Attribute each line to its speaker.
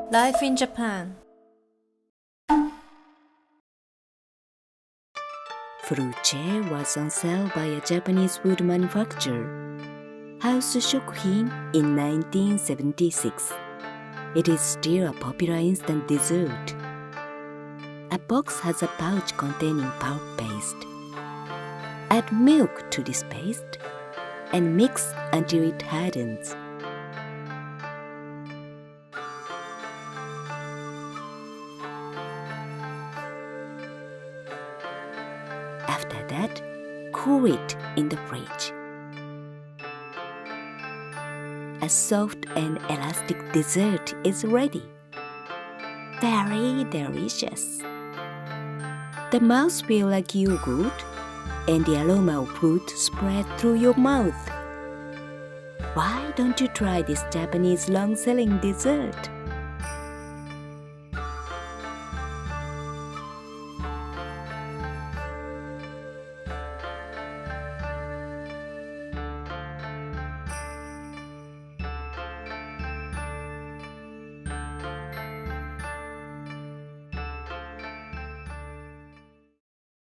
Speaker 1: Life in Japan.
Speaker 2: Furuche was on sale by a Japanese food manufacturer, House Shokuhin, in 1976. It is still a popular instant dessert. A box has a pouch containing pulp paste. Add milk to this paste and mix until it hardens. After that, cool it in the fridge. A soft and elastic dessert is ready. Very delicious. The mouth feels like yogurt, and the aroma of fruit spreads through your mouth. Why don't you try this Japanese long-selling dessert?